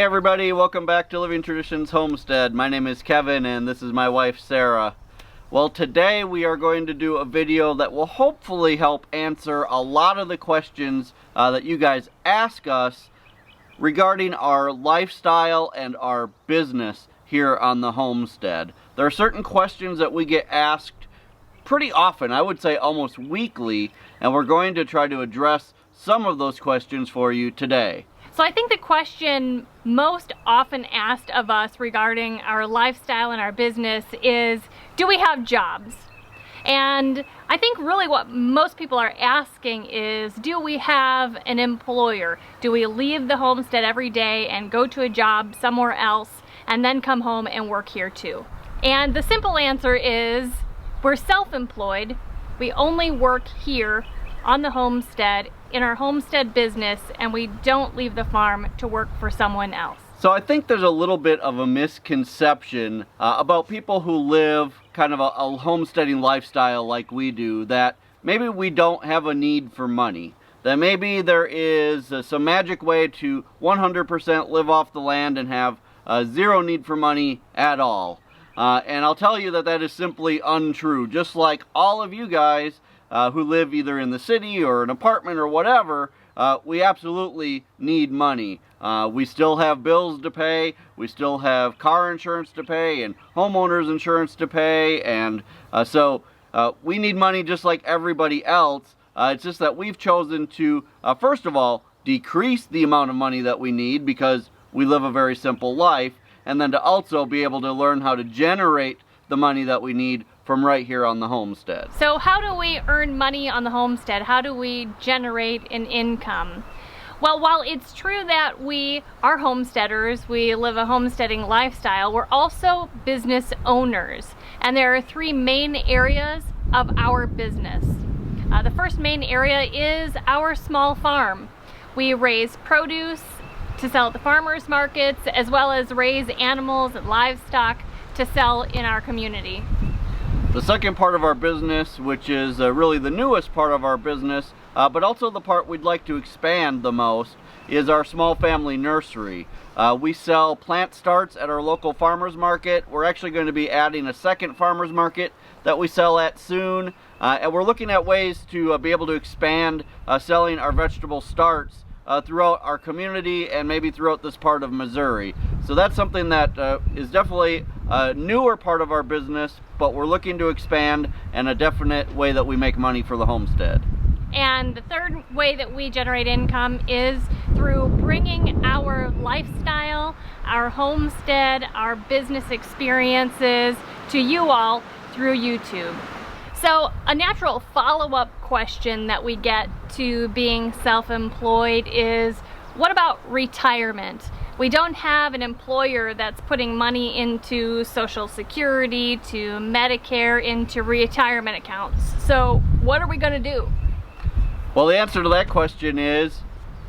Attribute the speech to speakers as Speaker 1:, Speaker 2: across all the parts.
Speaker 1: everybody, welcome back to Living Traditions Homestead. My name is Kevin and this is my wife Sarah. Well, today we are going to do a video that will hopefully help answer a lot of the questions that you guys ask us regarding our lifestyle and our business here on the homestead. There are certain questions that we get asked pretty often, I would say almost weekly, and we're going to try to address some of those questions for you today.
Speaker 2: So I think the question most often asked of us regarding our lifestyle and our business is, do we have jobs? And I think really what most people are asking is, do we have an employer? Do we leave the homestead every day and go to a job somewhere else and then come home and work here too? And the simple answer is, we're self-employed. We only work here on the homestead, in our homestead business, and we don't leave the farm to work for someone else.
Speaker 1: So I think there's a little bit of a misconception about people who live kind of a homesteading lifestyle like we do, that maybe we don't have a need for money, that maybe there is some magic way to 100% live off the land and have zero need for money at all. And I'll tell you that that is simply untrue. Just like all of you guys who live either in the city or an apartment or whatever, we absolutely need money. We still have bills to pay, we still have car insurance to pay and homeowners insurance to pay, and so we need money just like everybody else. It's just that we've chosen to, first of all, decrease the amount of money that we need because we live a very simple life, and then to also be able to learn how to generate the money that we need from right here on the homestead.
Speaker 2: So how do we earn money on the homestead? How do we generate an income? Well, while it's true that we are homesteaders, we live a homesteading lifestyle, we're also business owners. And there are three main areas of our business. The first main area is our small farm. We raise produce to sell at the farmers markets, as well as raise animals and livestock to sell in our community.
Speaker 1: The second part of our business, which is really the newest part of our business, but also the part we'd like to expand the most, is our small family nursery. We sell plant starts at our local farmers market. We're actually going to be adding a second farmers market that we sell at soon, and we're looking at ways to be able to expand selling our vegetable starts throughout our community and maybe throughout this part of Missouri. So that's something that is definitely a newer part of our business, but we're looking to expand, and a definite way that we make money for the homestead.
Speaker 2: And the third way that we generate income is through bringing our lifestyle, our homestead, our business experiences to you all through YouTube. So a natural follow-up question that we get to being self-employed is, what about retirement? We don't have an employer that's putting money into Social Security, to Medicare, into retirement accounts. So what are we going to do?
Speaker 1: Well, the answer to that question is,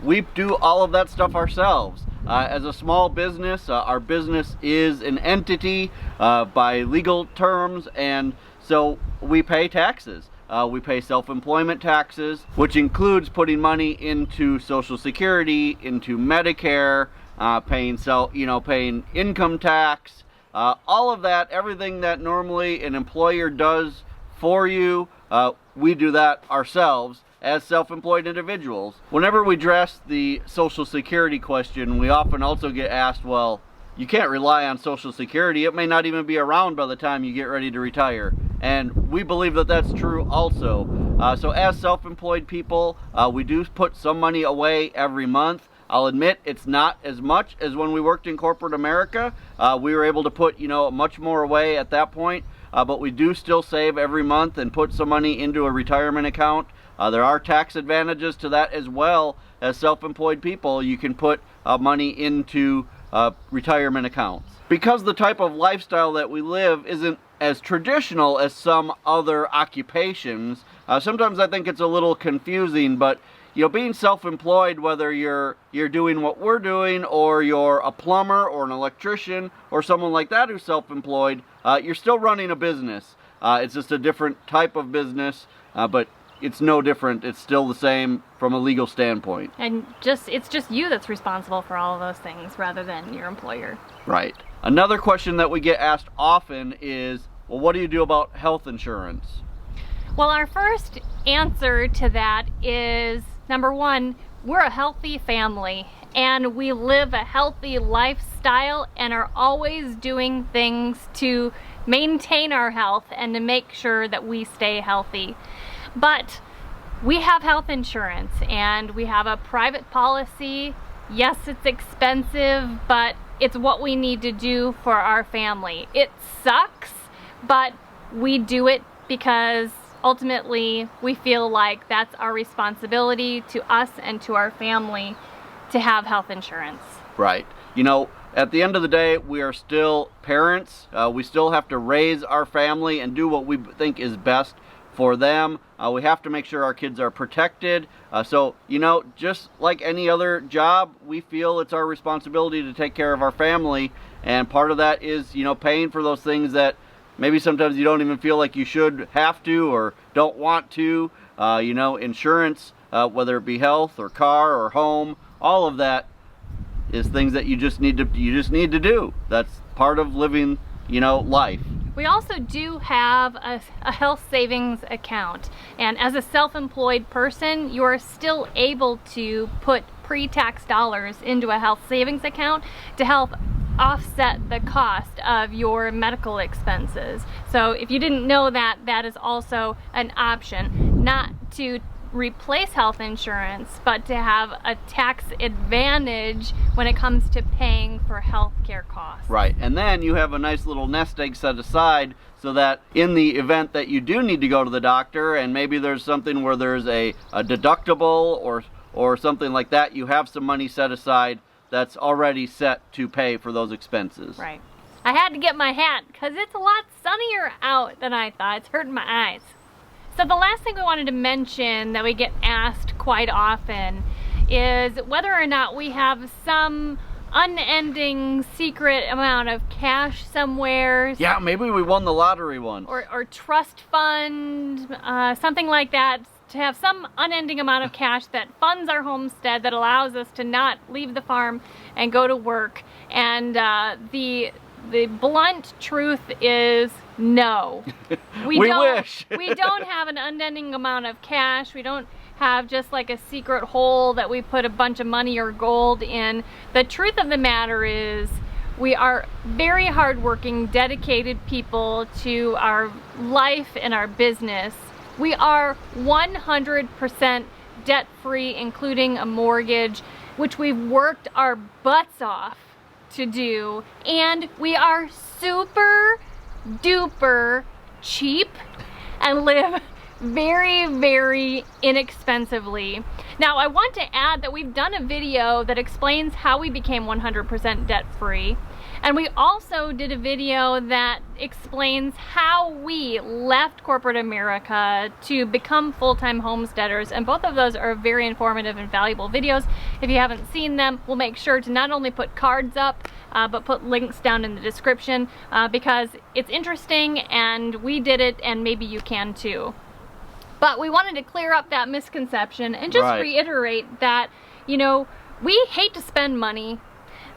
Speaker 1: we do all of that stuff ourselves. As a small business, our business is an entity by legal terms, and so we pay taxes. We pay self-employment taxes, which includes putting money into Social Security, into Medicare, paying income tax, all of that, everything that normally an employer does for you, we do that ourselves as self-employed individuals. Whenever we address the Social Security question, we often also get asked, well, you can't rely on Social Security. It may not even be around by the time you get ready to retire. And we believe that that's true also. So as self-employed people, we do put some money away every month. I'll admit it's not as much as when we worked in corporate America. We were able to put, much more away at that point, but we do still save every month and put some money into a retirement account. There are tax advantages to that as well. As self-employed people, you can put money into retirement accounts. Because the type of lifestyle that we live isn't as traditional as some other occupations, sometimes I think it's a little confusing, but being self-employed, whether you're doing what we're doing, or you're a plumber or an electrician or someone like that who's self-employed, you're still running a business. It's just a different type of business, but it's no different. It's still the same from a legal standpoint.
Speaker 2: And it's just you that's responsible for all of those things rather than your employer.
Speaker 1: Right. Another question that we get asked often is, well, what do you do about health insurance?
Speaker 2: Well, our first answer to that is, number one, we're a healthy family and we live a healthy lifestyle and are always doing things to maintain our health and to make sure that we stay healthy. But we have health insurance and we have a private policy. Yes, it's expensive, but it's what we need to do for our family. It sucks, but we do it because ultimately we feel like that's our responsibility to us and to our family to have health insurance.
Speaker 1: Right. You know, at the end of the day, we are still parents. We still have to raise our family and do what we think is best for them. We have to make sure our kids are protected. So, you know, just like any other job, we feel it's our responsibility to take care of our family. And part of that is, you know, paying for those things that maybe sometimes you don't even feel like you should have to or don't want to. You know, insurance, whether it be health or car or home, all of that is things that you just need to do. That's part of living, you know, life.
Speaker 2: We also do have a health savings account, and as a self-employed person, you are still able to put pre-tax dollars into a health savings account to help offset the cost of your medical expenses. So if you didn't know that, that is also an option, not to replace health insurance, but to have a tax advantage when it comes to paying for health care costs.
Speaker 1: Right, and then you have a nice little nest egg set aside so that in the event that you do need to go to the doctor and maybe there's something where there's a deductible or something like that, you have some money set aside that's already set to pay for those expenses.
Speaker 2: Right. I had to get my hat because it's a lot sunnier out than I thought. It's hurting my eyes. So the last thing we wanted to mention that we get asked quite often is whether or not we have some unending secret amount of cash somewhere.
Speaker 1: Yeah, maybe we won the lottery once.
Speaker 2: Or trust fund, something like that, to have some unending amount of cash that funds our homestead, that allows us to not leave the farm and go to work. And the blunt truth is no.
Speaker 1: We wish.
Speaker 2: We don't have an unending amount of cash. We don't have just like a secret hole that we put a bunch of money or gold in. The truth of the matter is we are very hardworking, dedicated people to our life and our business. We are 100% debt-free, including a mortgage, which we've worked our butts off to do, and we are super duper cheap and live very, very inexpensively. Now, I want to add that we've done a video that explains how we became 100% debt-free, and we also did a video that explains how we left corporate America to become full-time homesteaders, and both of those are very informative and valuable videos. If you haven't seen them, we'll make sure to not only put cards up, but put links down in the description because it's interesting and we did it and maybe you can too. But we wanted to clear up that misconception and just reiterate that, you know, we hate to spend money.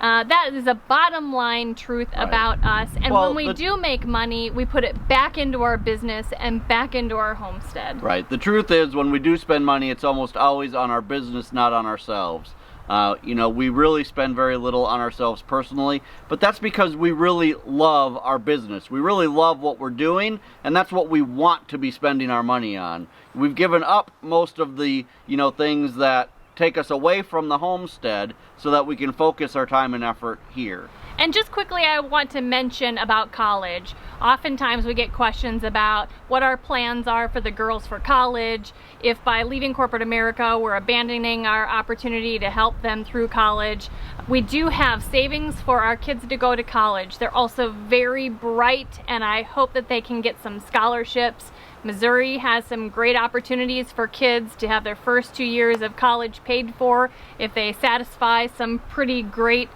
Speaker 2: That is a bottom line truth about us. And when we do make money, we put it back into our business and back into our homestead. Right.
Speaker 1: The truth is, when we do spend money, it's almost always on our business, not on ourselves. You know, we really spend very little on ourselves personally, but that's because we really love our business. We really love what we're doing, and that's what we want to be spending our money on. We've given up most of the, you know, things that take us away from the homestead so that we can focus our time and effort here.
Speaker 2: And just quickly, I want to mention about college. Oftentimes we get questions about what our plans are for the girls for college, if by leaving corporate America we're abandoning our opportunity to help them through college. We do have savings for our kids to go to college. They're also very bright, and I hope that they can get some scholarships. Missouri has some great opportunities for kids to have their first 2 years of college paid for if they satisfy some pretty great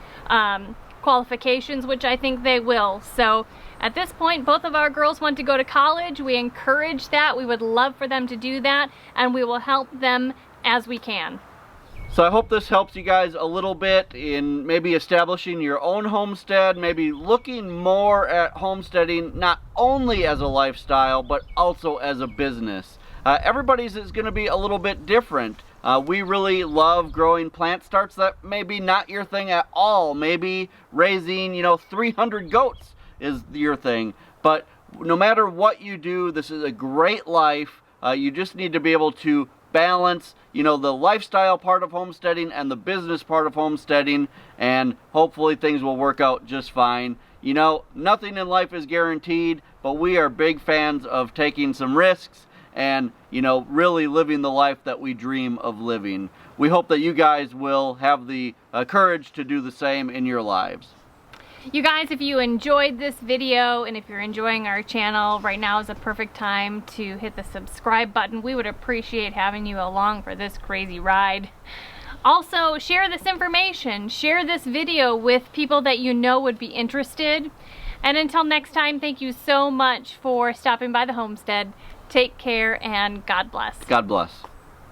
Speaker 2: qualifications, which I think they will. So at this point, both of our girls want to go to college. We encourage that. We would love for them to do that, and we will help them as we can.
Speaker 1: So I hope this helps you guys a little bit in maybe establishing your own homestead, maybe looking more at homesteading not only as a lifestyle, but also as a business. Everybody's is going to be a little bit different. We really love growing plant starts that maybe not your thing at all. Maybe raising, 300 goats is your thing. But no matter what you do, this is a great life. You just need to be able to balance, the lifestyle part of homesteading and the business part of homesteading, and hopefully things will work out just fine. Nothing in life is guaranteed, but we are big fans of taking some risks and, really living the life that we dream of living. We hope that you guys will have the courage to do the same in your lives.
Speaker 2: You guys, if you enjoyed this video and if you're enjoying our channel, right now is a perfect time to hit the subscribe button. We would appreciate having you along for this crazy ride. Also, share this information, share this video with people that you know would be interested. And until next time, thank you so much for stopping by the homestead. Take care and God bless.
Speaker 1: God bless.